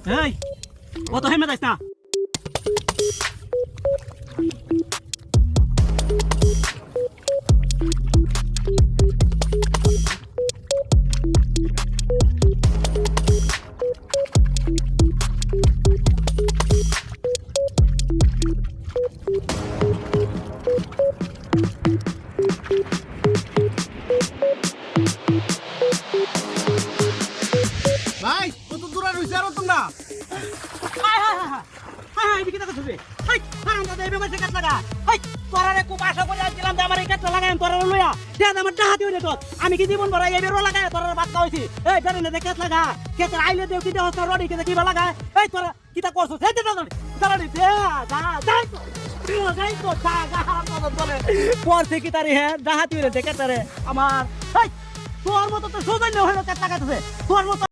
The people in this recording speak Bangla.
এই কত হেমে যাইস না ভাই কত দূর আর হইছে আর তোমরা high high high high high এদিকে দেখো তুমি হাই আমরা দেবে মাসে কাট লাগা হাই তোরারে খুব আশা করে আসছিলাম যে আমার এই কাটটা লাগাই তোরা লইয়া দেখ আমার ডাহাতি হইলে তো আমি কি জীবন ভরা এই বেরো লাগাই তোরা বাদ খাওয়াইছি এই বেরোনে দেখে লাগা কেতে আইলে দেও কি দেহ রডি কেতে কিবা লাগায় এই তোরা কিটা করছস এই দে দাঁড়াড়ি দে যা যাই তো যাই তো যা যা আমার বলে পর থেকে তারি হ্যাঁ ডাহাতি হইলে দেখে তারে আমার হাই তোর মতো তো সোজাই না হইলো কাট লাগাইতেছে তোর মতো